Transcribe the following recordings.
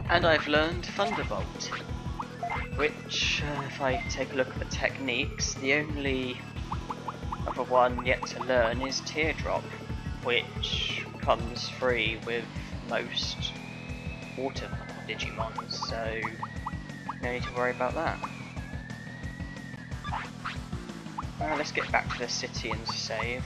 And I've learned Thunderbolt, which, if I take a look at the techniques, the only other one yet to learn is Teardrop, which comes free with most water Digimon, so no need to worry about that. Let's get back to the city and save.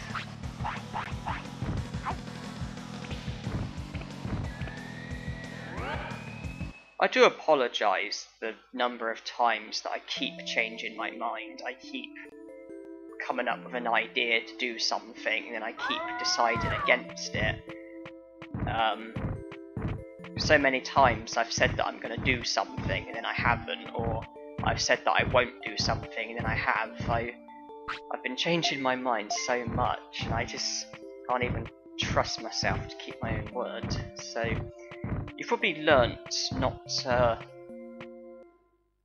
I do apologise the number of times that I keep changing my mind. I keep coming up with an idea to do something and then I keep deciding against it. So many times I've said that I'm going to do something and then I haven't, or I've said that I won't do something and then I have. I've been changing my mind so much and I just can't even trust myself to keep my own word. So you've probably learnt not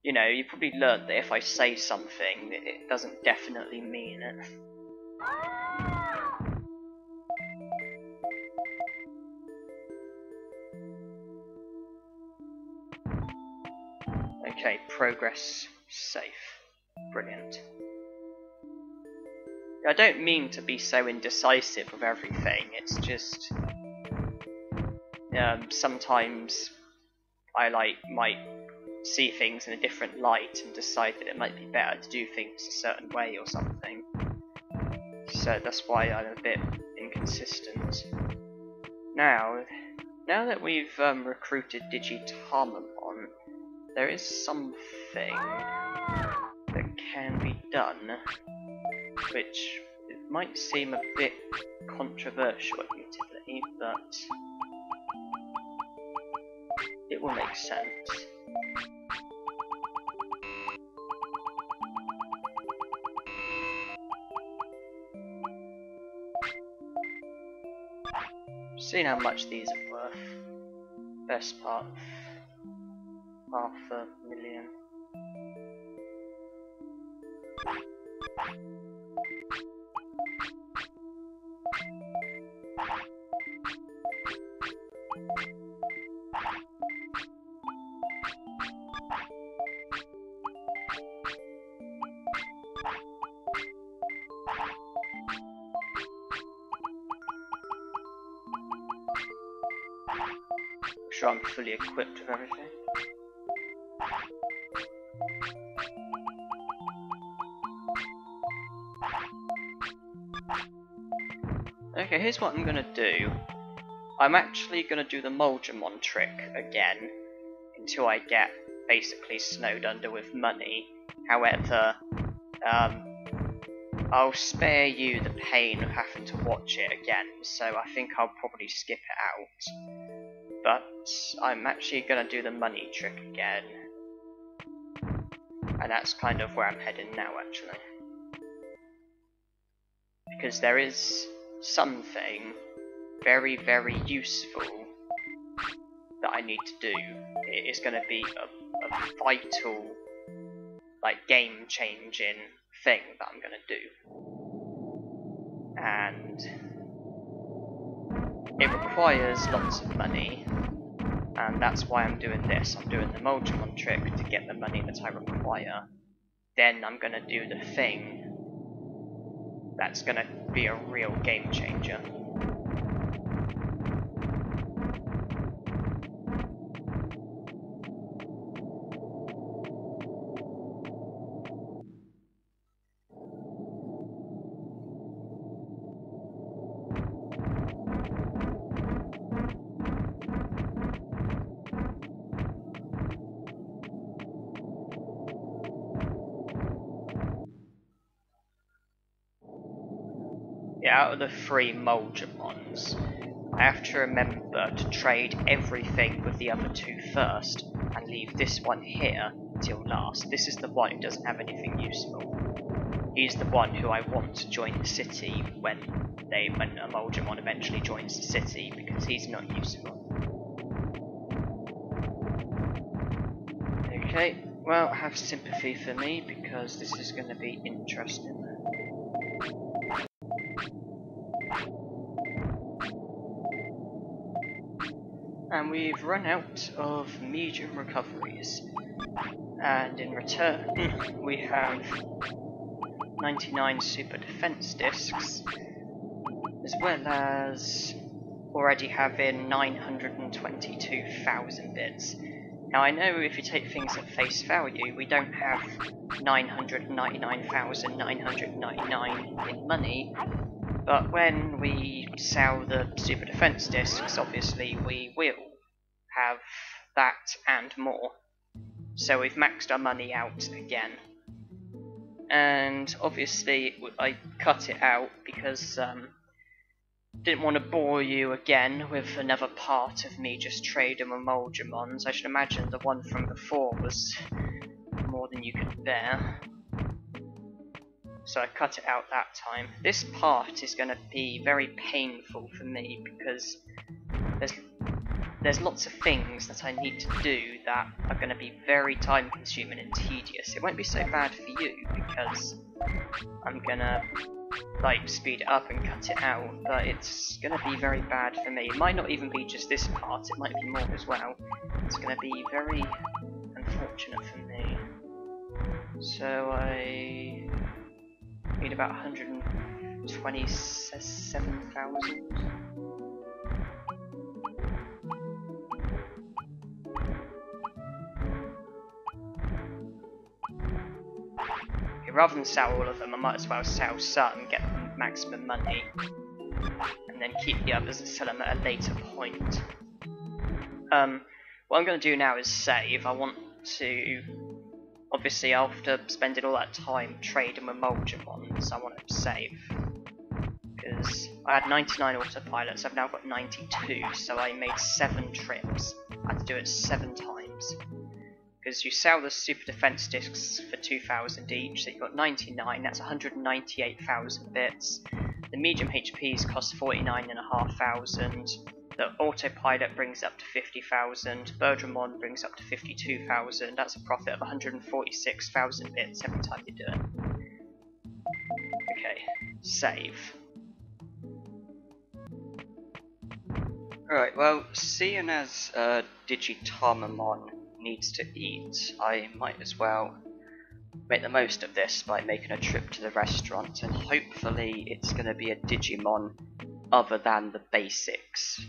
you've probably learnt that if I say something, it doesn't definitely mean it. Okay, progress safe. Brilliant. I don't mean to be so indecisive with everything, it's just sometimes I might see things in a different light and decide that it might be better to do things a certain way or something. So that's why I'm a bit inconsistent. Now that we've recruited Digitamon, there is something that can be done, which it might seem a bit controversial admittedly, but it will make sense. Seeing how much these are worth. Best part of 500,000. sure I'm fully equipped with everything. Okay, here's what I'm gonna do. I'm actually gonna do the Monzaemon trick again until I get basically snowed under with money. However, I'll spare you the pain of having to watch it again, so I think I'll probably skip it out. But I'm actually gonna do the money trick again. And that's kind of where I'm heading now, actually. Because there is something very, very useful that I need to do. It is going to be a vital, like, game-changing thing that I'm going to do. And it requires lots of money, and that's why I'm doing this. I'm doing the Monzaemon trick to get the money that I require. Then I'm going to do the thing that's going to be a real game changer. Out of the 3 Monzaemons, I have to remember to trade everything with the other 2 first, and leave this one here till last. This is the one who doesn't have anything useful. He's the one who I want to join the city when a Monzaemon eventually joins the city, because he's not useful. Okay, well, have sympathy for me, because this is going to be interesting. And we've run out of medium recoveries, and in return we have 99 super defense discs, as well as already having 922,000 bits. Now I know if you take things at face value, we don't have 999,999 in money, but when we sell the super defense discs, obviously we will have that and more. So we've maxed our money out again. And obviously I cut it out because didn't want to bore you again with another part of me just trading with Monzaemons. I should imagine the one from before was more than you could bear. So I cut it out that time. This part is going to be very painful for me because there's lots of things that I need to do that are going to be very time consuming and tedious. It won't be so bad for you because I'm going to like speed it up and cut it out, but it's going to be very bad for me. It might not even be just this part, it might be more as well. It's going to be very unfortunate for me. So I need about 127,000. Okay, rather than sell all of them, I might as well sell some, get the maximum money, and then keep the others and sell them at a later point. What I'm going to do now is save. I want to, obviously after spending all that time trading with Monzaemons, I want to save. Because I had 99 autopilots, I've now got 92, so I made 7 trips. I had to do it 7 times. Because you sell the super defense discs for 2,000 each, so you've got 99, that's 198,000 bits. The medium HPs cost 49,500. The autopilot brings up to 50,000. Drimogemon brings up to 52,000. That's a profit of 146,000 bits every time you do it. Okay, save. Alright, well, seeing as Digimon needs to eat, I might as well make the most of this by making a trip to the restaurant, and hopefully it's going to be a Digimon other than the basics.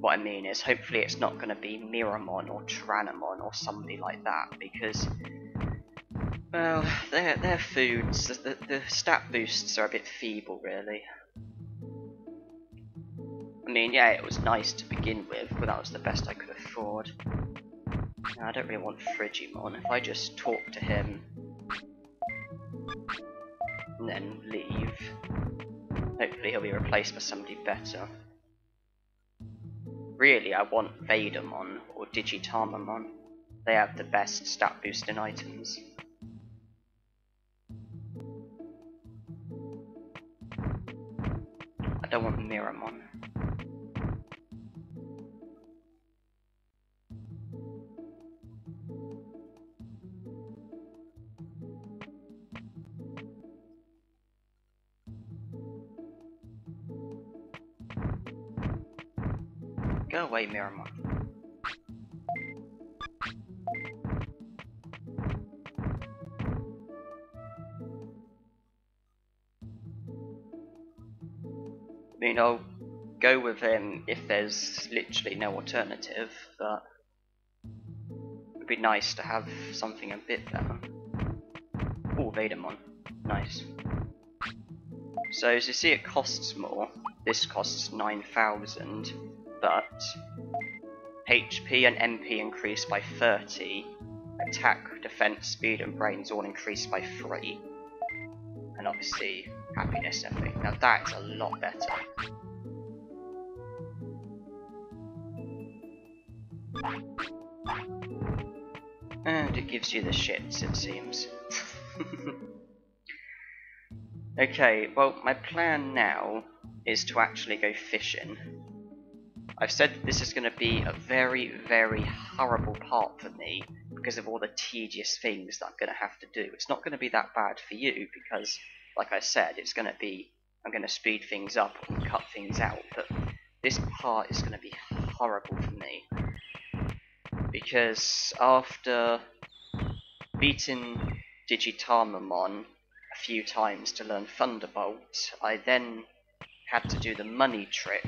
what I mean is, hopefully it's not going to be Miramon or Tyrannomon or somebody like that, because, well, their foods, the stat boosts are a bit feeble, really. I mean, yeah, it was nice to begin with, but that was the best I could afford. Now, I don't really want Frigimon. If I just talk to him and then leave, hopefully he'll be replaced by somebody better. Really, I want Vadermon or Digitarmamon. They have the best stat boosting items. I don't want Miramon. Go away, Miramon. I mean, I'll go with him if there's literally no alternative, but it'd be nice to have something a bit better. Oh, Vadermon. Nice. So, as you see, it costs more. This costs 9,000, but HP and MP increase by 30, attack, defense, speed, and brains all increase by 3. And obviously, happiness, I think. Now that is a lot better. And it gives you the shits, it seems. Okay, well, my plan now is to actually go fishing. I've said that this is going to be a very, very horrible part for me because of all the tedious things that I'm going to have to do. It's not going to be that bad for you because, like I said, it's going to be, I'm going to speed things up and cut things out, but this part is going to be horrible for me. Because after beating Digitarmamon a few times to learn Thunderbolt, I then had to do the money trick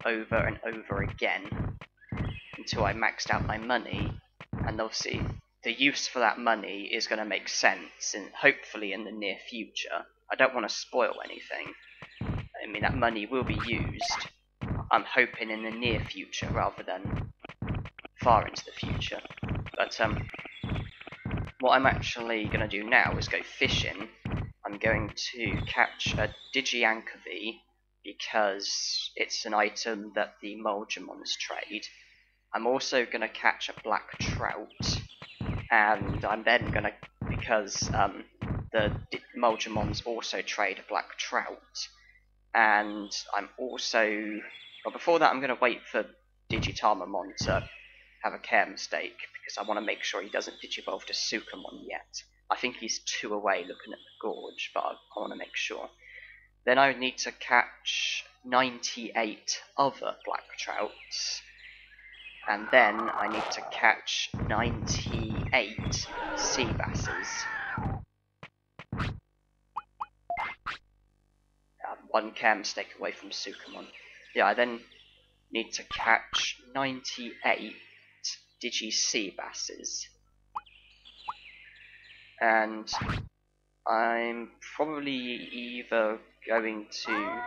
over and over again until I maxed out my money, and obviously the use for that money is going to make sense, and hopefully in the near future. I don't want to spoil anything. I mean, that money will be used, I'm hoping, in the near future rather than far into the future. But what I'm actually going to do now is go fishing. I'm going to catch a Digiankovi because it's an item that the Monzaemons trade. I'm also going to catch a black trout, and I'm then going to, because the Monzaemons also trade a black trout, and I'm also, well, before that I'm going to wait for Digitarmamon to have a care mistake, because I want to make sure he doesn't digivolve to Sukamon yet. I think he's 2 away looking at the gorge, but I want to make sure. Then I need to catch 98 other black trouts, and then I need to catch 98 sea basses. One care mistake away from Sukamon. Yeah, I then need to catch 98 Digi sea basses. And I'm probably either going to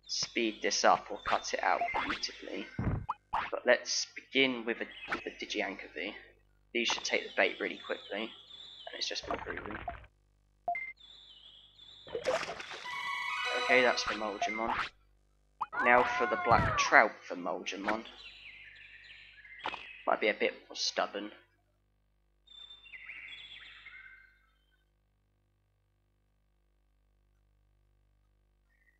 speed this up or cut it out immediately. But let's begin with the Digiankovi. These should take the bait really quickly, and it's just been proven. Okay, that's for Monzaemon. Now for the black trout for Monzaemon. Might be a bit more stubborn.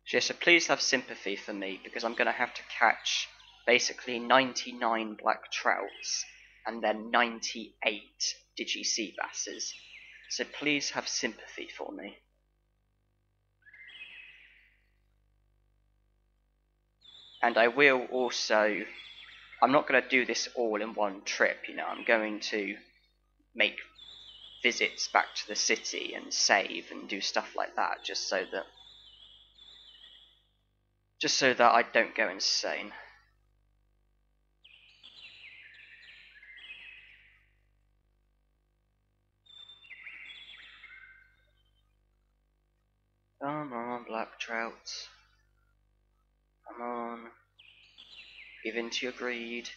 So please have sympathy for me, because I'm going to have to catch basically 99 black trouts and then 98 Digi sea basses. So please have sympathy for me. And I will also, I'm not going to do this all in one trip, you know, I'm going to make visits back to the city and save and do stuff like that, just so that I don't go insane. Trouts. Come on. Give in to your greed,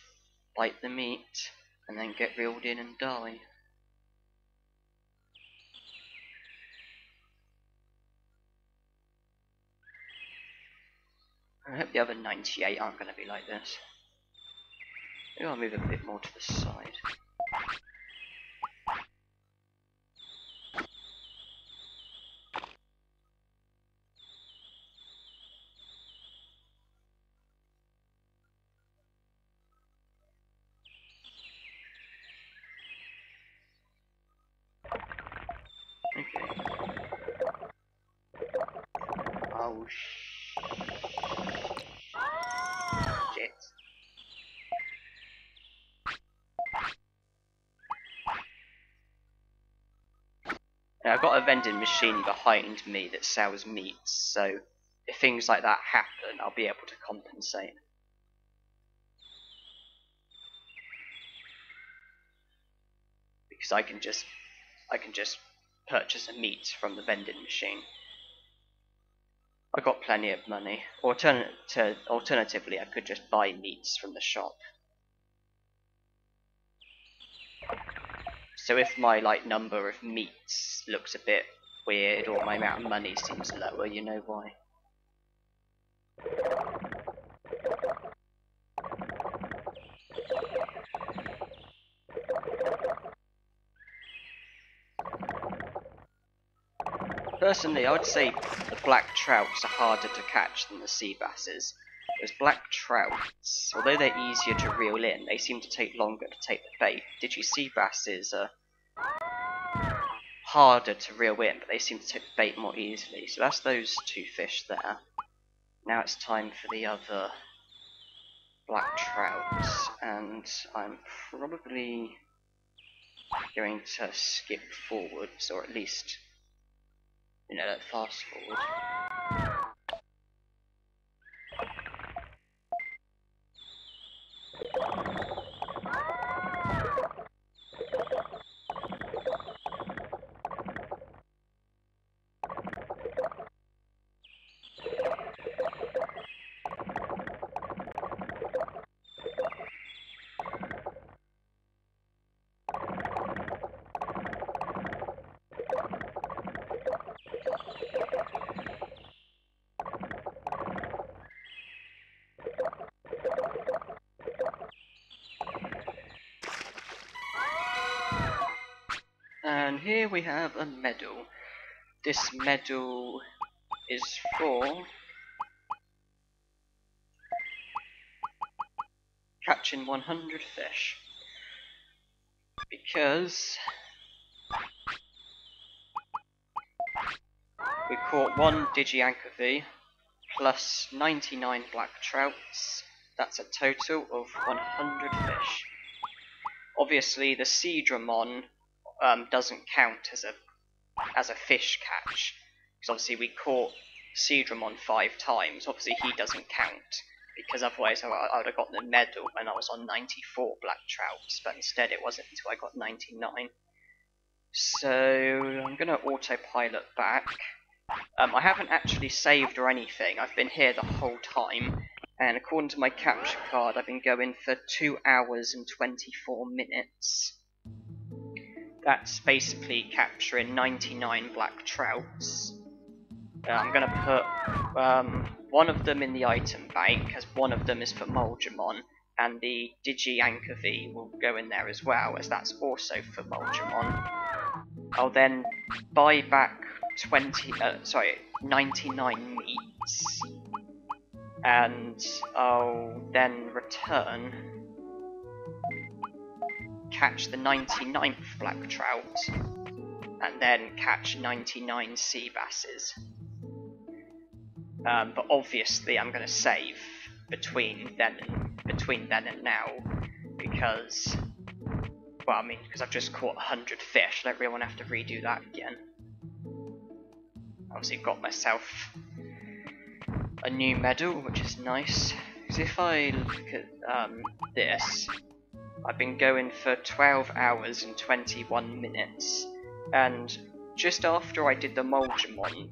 bite the meat, and then get reeled in and die. I hope the other 98 aren't going to be like this. Maybe I'll move a bit more to the side. Okay. Oh shit. Now, I've got a vending machine behind me that sells meats, so if things like that happen, I'll be able to compensate. Because I can just purchase a meat from the vending machine. I've got plenty of money. Alternatively, I could just buy meats from the shop. So if my number of meats looks a bit weird, or my amount of money seems lower, you know why. Personally, I would say the black trouts are harder to catch than the sea basses. Because black trouts, although they're easier to reel in, they seem to take longer to take the bait. Sea basses are harder to reel in, but they seem to take the bait more easily. So that's those two fish there. Now it's time for the other black trouts, and I'm probably going to skip forwards, or at least, fast forward. And here we have a medal. This medal is for catching 100 fish. Because we caught 1 Digianchothy plus 99 black trouts. That's a total of 100 fish. Obviously the Speedruns doesn't count as a fish catch, because obviously we caught Speedruns 5 times. Obviously he doesn't count, because otherwise I would have gotten the medal when I was on 94 black trouts, but instead it wasn't until I got 99. So I'm going to autopilot back. I haven't actually saved or anything. I've been here the whole time, and according to my capture card I've been going for 2 hours and 24 minutes. That's basically capturing 99 black trouts. I'm going to put one of them in the item bank, as one of them is for Monzaemon, and the Digianchothy will go in there as well, as that's also for Monzaemon. I'll then buy back 99 meats, and I'll then return, catch the 99th black trout, and then catch 99 sea basses. But obviously I'm going to save between then and now, because I've just caught 100 fish. I don't really want to have to redo that again. Obviously got myself a new medal, which is nice. Because if I look at this, I've been going for 12 hours and 21 minutes, and just after I did the Monzaemon,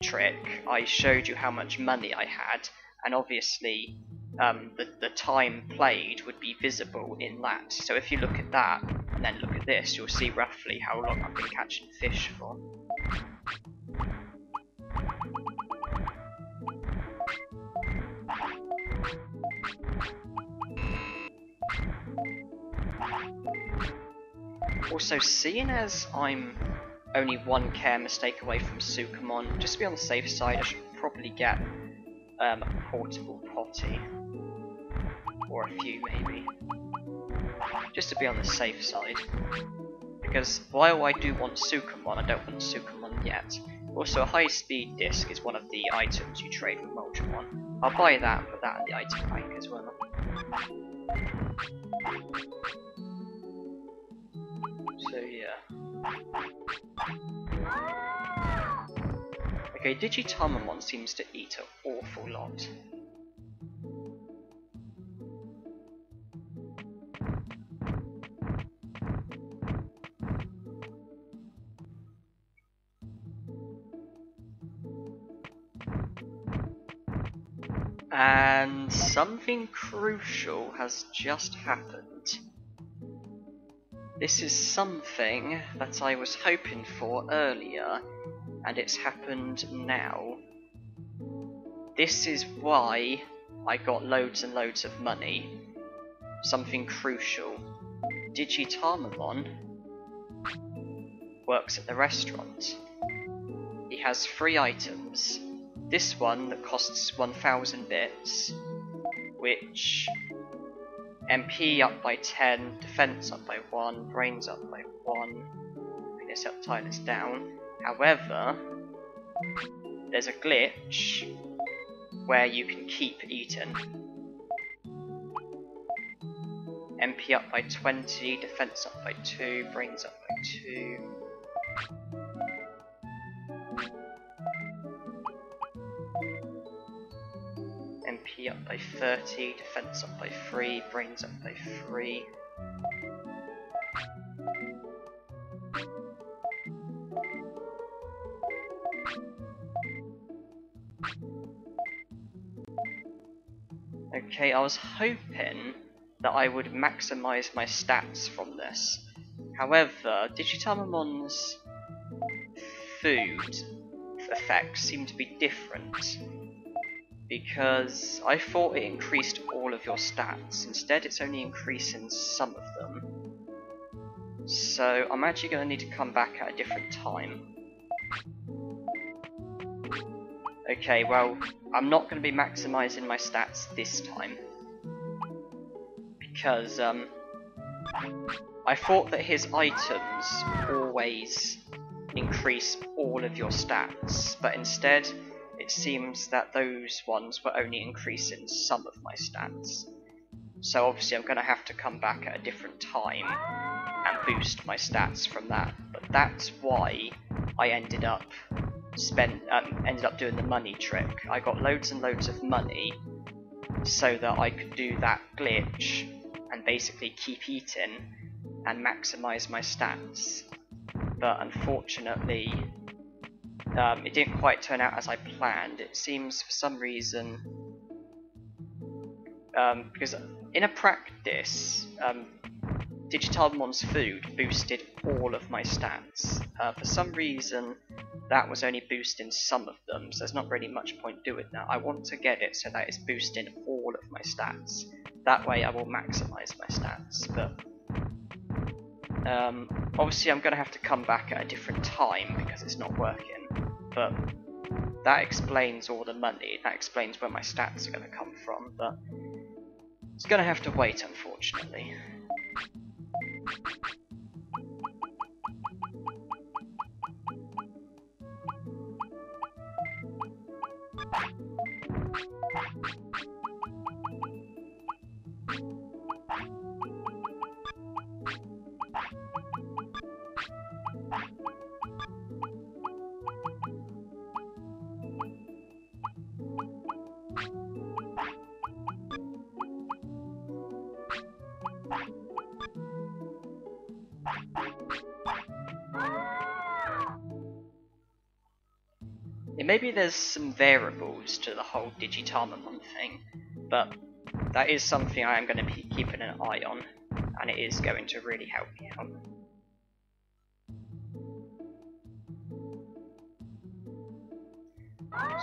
trick, I showed you how much money I had, and obviously the time played would be visible in that. So if you look at that, and then look at this, you'll see roughly how long I've been catching fish for. Also, seeing as I'm only one care mistake away from Sukamon, just to be on the safe side, I should probably get a portable potty. Or a few, maybe. Just to be on the safe side. Because while I do want Sukamon, I don't want Sukamon yet. Also, a high-speed disc is one of the items you trade with Monzaemon. I'll buy that and put that in the item bank as well. So yeah. Okay, Digitamon seems to eat an awful lot. And something crucial has just happened. This is something that I was hoping for earlier, and it's happened now. This is why I got loads and loads of money. Something crucial. Digitamon works at the restaurant. He has 3 items. This one that costs 1000 bits, which MP up by 10, defense up by 1, brains up by 1, happiness up, tiredness down. However, there's a glitch where you can keep eating. MP up by 20, defense up by 2, brains up by 2. MP up by 30, defense up by 3, brains up by 3. Okay, I was hoping that I would maximize my stats from this. However, Digitamon's food effects seem to be different, because I thought it increased all of your stats. Instead, it's only increasing some of them. So I'm actually going to need to come back at a different time. Okay, well, I'm not going to be maximizing my stats this time, because I thought that his items always increase all of your stats, but instead it seems that those ones were only increasing some of my stats. So obviously I'm going to have to come back at a different time and boost my stats from that. But that's why I ended up doing the money trick. I got loads and loads of money so that I could do that glitch and basically keep eating and maximize my stats. But unfortunately, it didn't quite turn out as I planned. It seems for some reason, because in a practice, Digitamon's food boosted all of my stats. For some reason, that was only boosting some of them, so there's not really much point doing that. I want to get it so that it's boosting all of my stats. That way I will maximize my stats, but obviously I'm going to have to come back at a different time because it's not working, but that explains all the money, that explains where my stats are going to come from, but it's going to have to wait, unfortunately. maybe there's some variables to the whole Digitamon thing, but that is something I am going to be keeping an eye on, and it is going to really help me out.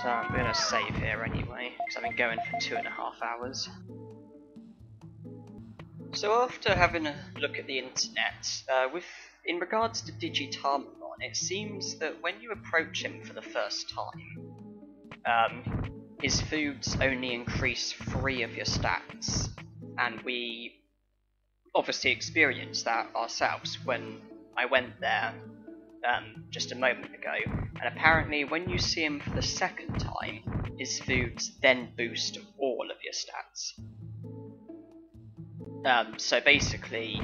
So I'm going to save here anyway, because I've been going for 2.5 hours. So after having a look at the internet, in regards to Digitamon, it seems that when you approach him for the first time, his foods only increase 3 of your stats, and we obviously experienced that ourselves when I went there just a moment ago, and apparently when you see him for the second time, his foods then boost all of your stats. So basically,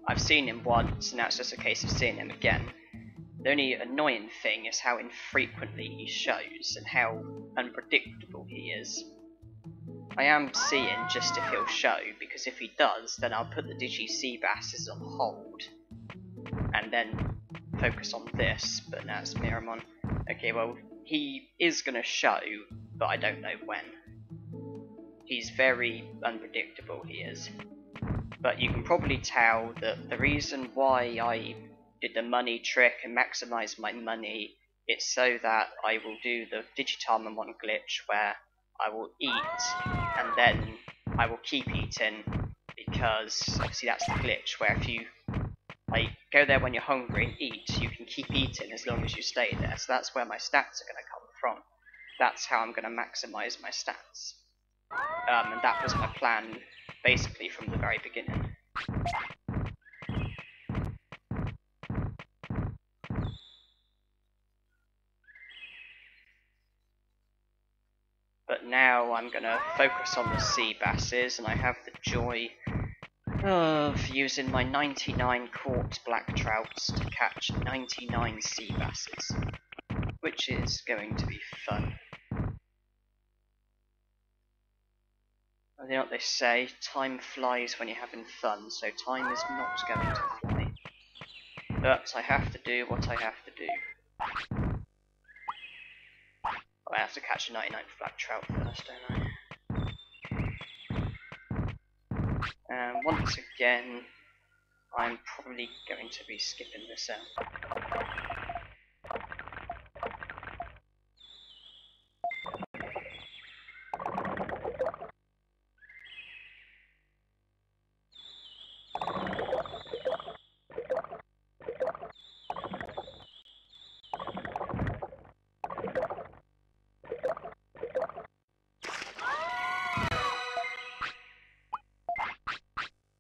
I've seen him once, and now it's just a case of seeing him again. The only annoying thing is how infrequently he shows, and how unpredictable he is. I am seeing just if he'll show, because if he does, then I'll put the Digi-Seabasses on hold, and then focus on this, but now it's Miramon. Okay, well, he is going to show, but I don't know when. He's very unpredictable, he is. But you can probably tell that the reason why I did the money trick and maximise my money, it's so that I will do the Digitamon glitch where I will eat and then I will keep eating, because obviously that's the glitch where if you go there when you're hungry and eat, you can keep eating as long as you stay there. So that's where my stats are going to come from. That's how I'm going to maximise my stats. And that was my plan basically from the very beginning. But now I'm going to focus on the sea basses, and I have the joy of using my 99 caught black trouts to catch 99 sea basses, which is going to be fun. You know what they say, time flies when you're having fun, so time is not going to fly. But I have to do what I have to do. I have to catch a 99 black trout first, don't I? And once again, I'm probably going to be skipping this out.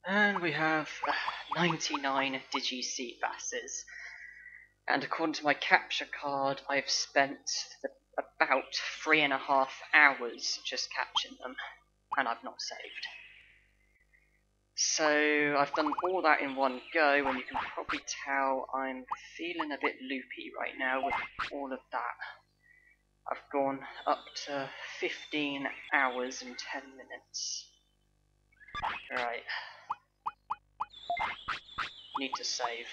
And we have 99 Digi-Seabasses. And according to my capture card, I've spent about 3.5 hours just catching them, and I've not saved. So I've done all that in one go, and you can probably tell I'm feeling a bit loopy right now with all of that. I've gone up to 15 hours and 10 minutes. Right. Need to save.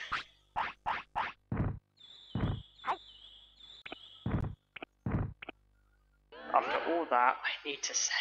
After all that, I need to save.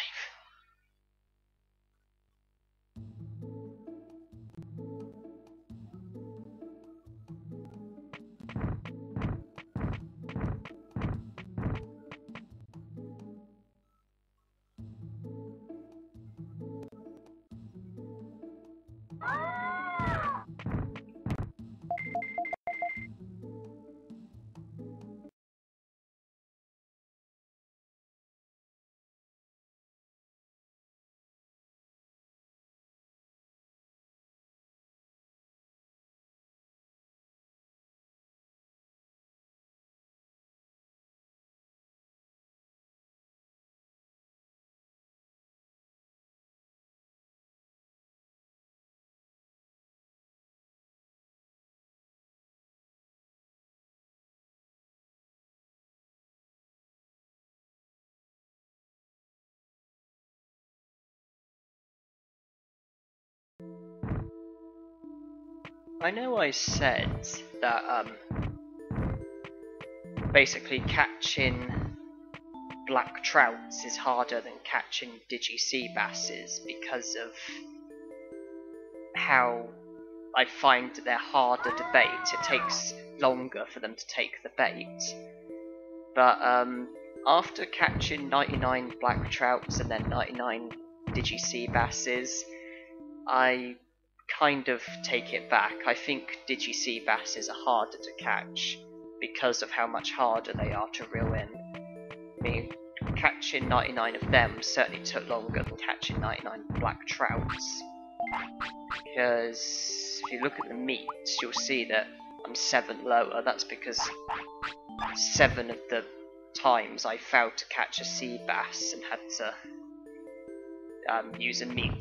I know I said that basically catching black trouts is harder than catching digi sea basses because of how I find that they're harder to bait. It takes longer for them to take the bait. But after catching 99 black trouts and then 99 digi sea basses, I kind of take it back. I think digi sea basses are harder to catch because of how much harder they are to reel in. I mean, catching 99 of them certainly took longer than catching 99 black trouts. Because if you look at the meets, you'll see that I'm 7 lower. That's because 7 of the times I failed to catch a sea bass and had to use a meat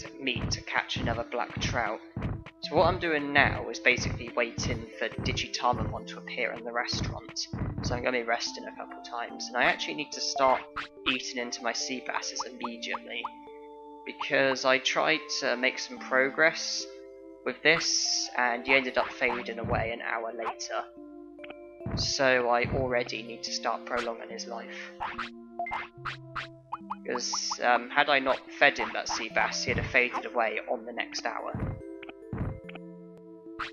to catch another black trout. So what I'm doing now is basically waiting for Digimon to appear in the restaurant. So I'm going to be resting a couple times, and I actually need to start eating into my sea basses immediately, because I tried to make some progress with this and he ended up fading away an hour later. So I already need to start prolonging his life. Because had I not fed him that sea bass, he'd have faded away on the next hour.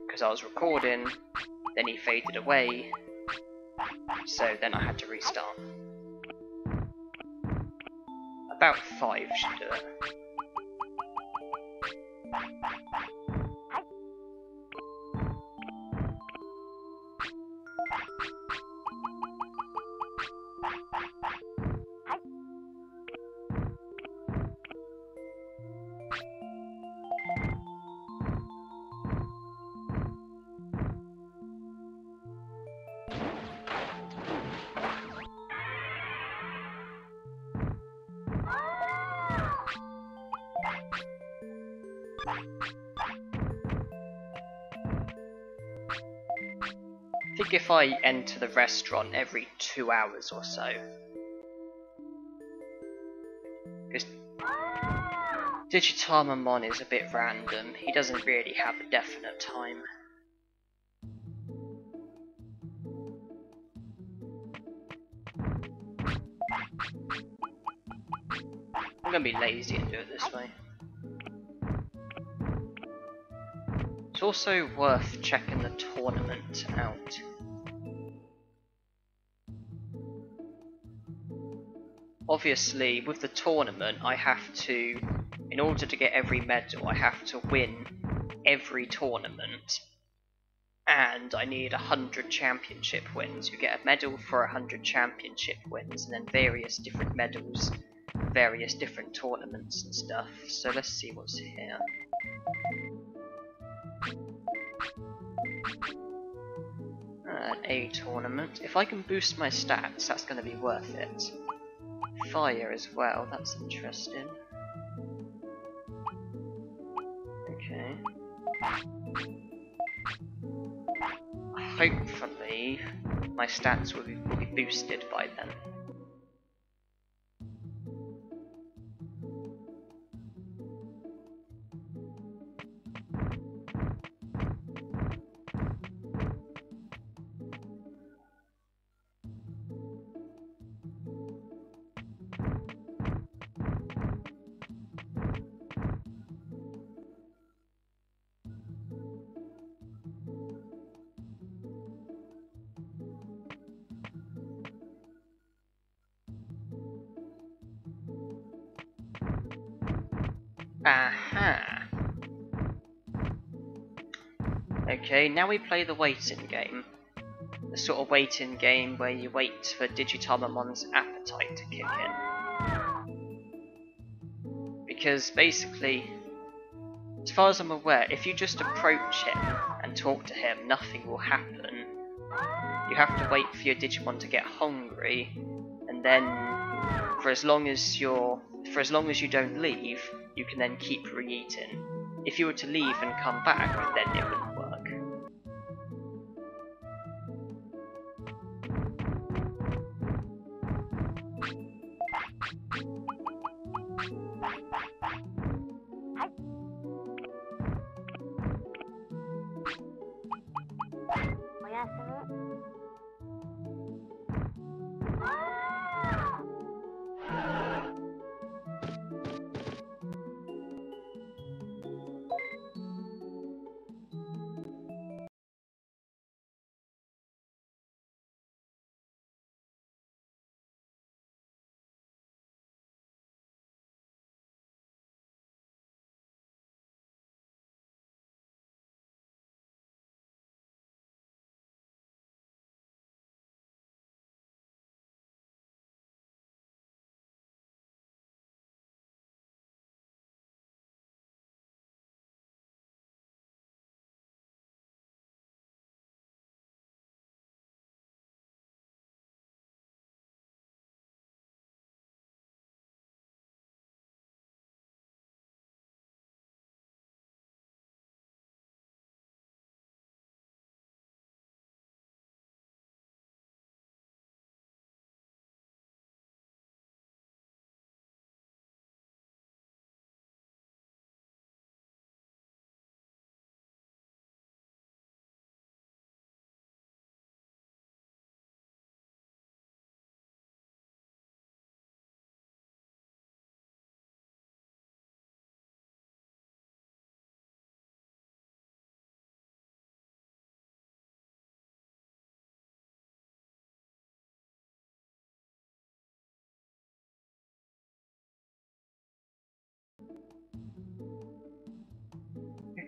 Because I was recording, then he faded away, so then I had to restart. About 5 should do it. I think if I enter the restaurant every 2 hours or so, because Digimon is a bit random, he doesn't really have a definite time. I'm gonna be lazy and do it this way. It's also worth checking the tournament out. Obviously, with the tournament, I have to, in order to get every medal, I have to win every tournament. And I need 100 championship wins. You get a medal for 100 championship wins, and then various different medals, various different tournaments and stuff. So let's see what's here. An A tournament. If I can boost my stats, that's going to be worth it. Fire as well, that's interesting. Okay. Hopefully, my stats will be boosted by then. Aha! Okay, now we play the waiting game. The sort of waiting game where you wait for Digimomon's appetite to kick in. Because basically, as far as I'm aware, if you just approach him and talk to him, nothing will happen. You have to wait for your Digimon to get hungry, and then for as long as you don't leave, you can then keep re-eating. If you were to leave and come back, then it wouldn't work.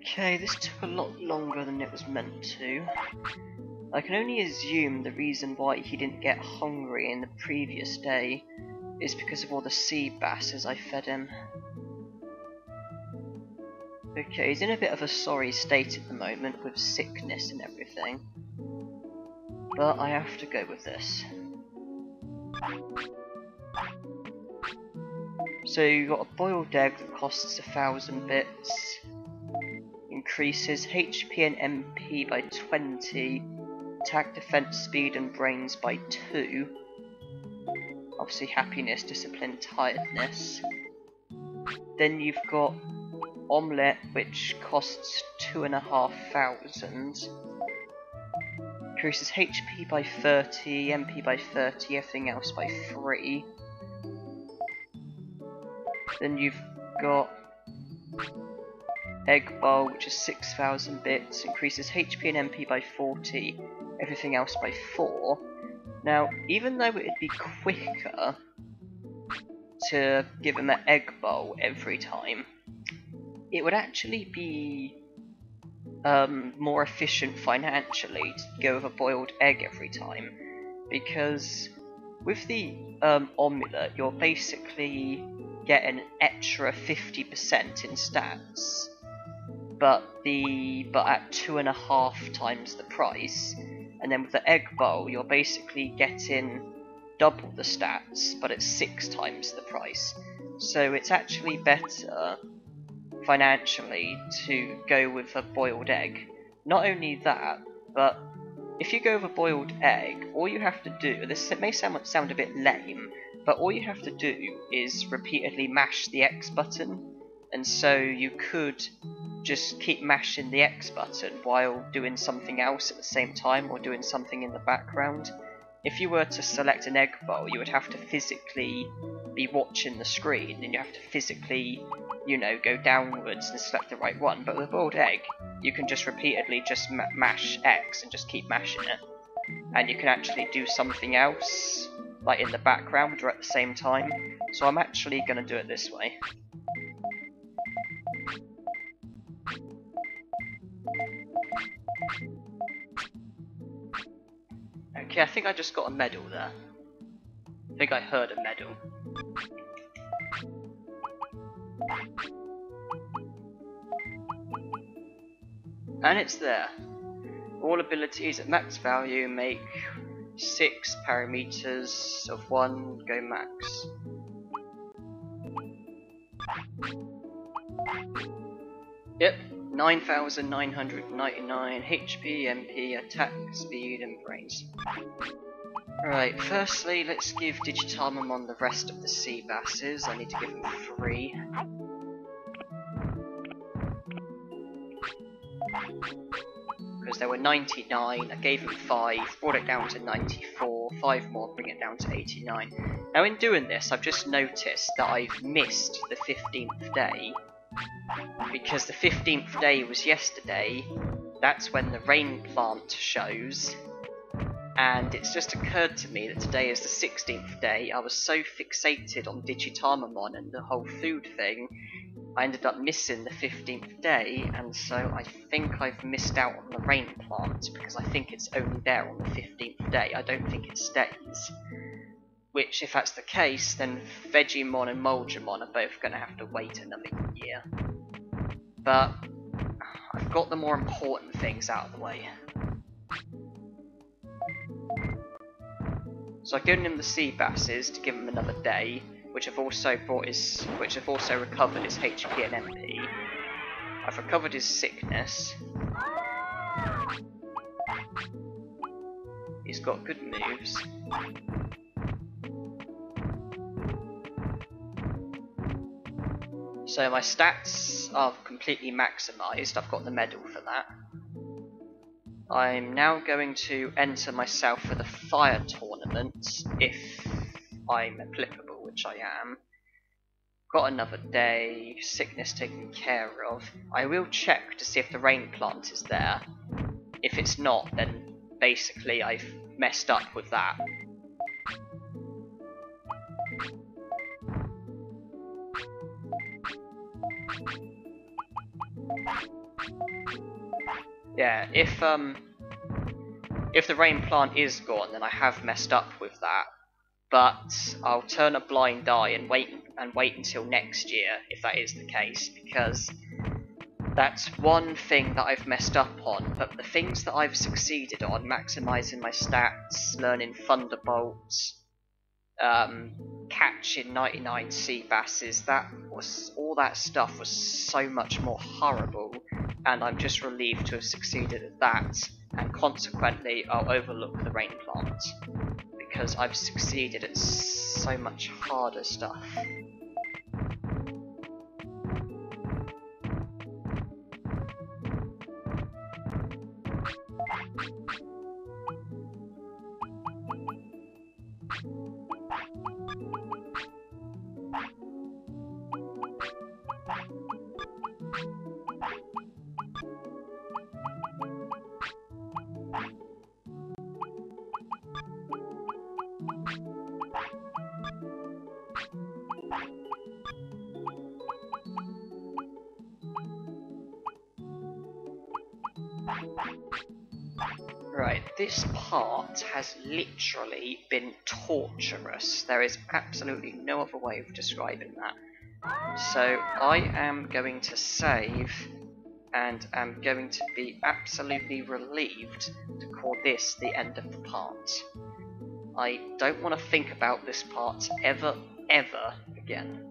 Okay, this took a lot longer than it was meant to. I can only assume the reason why he didn't get hungry in the previous day is because of all the sea basses I fed him. Okay, he's in a bit of a sorry state at the moment with sickness and everything. But I have to go with this. So you got a boiled egg that costs 1,000 bits. Increases HP and MP by 20. Attack, defense, speed and brains by 2. Obviously happiness, discipline, tiredness. Then you've got omelette, which costs 2,500. Increases HP by 30, MP by 30, everything else by 3. Then you've got egg bowl, which is 6,000 bits, increases HP and MP by 40, everything else by 4. Now, even though it'd be quicker to give him an egg bowl every time, it would actually be more efficient financially to go with a boiled egg every time, because with the omelette, you're basically getting an extra 50% in stats, but at 2.5 times the price. And then with the egg bowl, you're basically getting double the stats, but at 6 times the price. So it's actually better financially to go with a boiled egg. Not only that, but if you go with a boiled egg, all you have to do, this may sound a bit lame, but all you have to do is repeatedly mash the X button, and so you could just keep mashing the X button while doing something else at the same time, or doing something in the background. If you were to select an egg bowl, you would have to physically be watching the screen, and you have to physically, you know, go downwards and select the right one. But with a boiled egg, you can just repeatedly just mash X and just keep mashing it. And you can actually do something else, like in the background or at the same time. So I'm actually going to do it this way. Okay, I think I just got a medal there. I think I heard a medal. And it's there. All abilities at max value make 6 parameters of 1 go max. Yep, 9,999 HP, MP, attack, speed, and brains. Right, firstly, let's give Digimon the rest of the sea basses. I need to give him 3. Because there were 99, I gave him 5, brought it down to 94, 5 more, bring it down to 89. Now in doing this, I've just noticed that I've missed the 15th day. Because the 15th day was yesterday, that's when the rain plant shows. And it's just occurred to me that today is the 16th day. I was so fixated on Digimon and the whole food thing, I ended up missing the 15th day, and so I think I've missed out on the rain plant, because I think it's only there on the 15th day. I don't think it stays. Which, if that's the case, then Vegemon and Monzaemon are both going to have to wait another year. But I've got the more important things out of the way. So I've given him the sea basses to give him another day, which have also recovered his HP and MP. I've recovered his sickness. He's got good moves. So my stats are completely maximised. I've got the medal for that. I'm now going to enter myself for the fire tournament, if I'm applicable, which I am. Got another day, sickness taken care of. I will check to see if the rain plant is there. If it's not, then basically I've messed up with that. yeah, if the rain plant is gone, then I have messed up with that. But I'll turn a blind eye and wait until next year if that is the case, because that's one thing that I've messed up on. But the things that I've succeeded on, maximising my stats, learning Thunderbolts, catching 99 sea basses, all that stuff was so much more horrible, and I'm just relieved to have succeeded at that, and consequently I'll overlook the rain plant, because I've succeeded at so much harder stuff. Right, this part has literally been torturous. There is absolutely no other way of describing that. So I am going to save, and am going to be absolutely relieved to call this the end of the part. I don't want to think about this part ever again.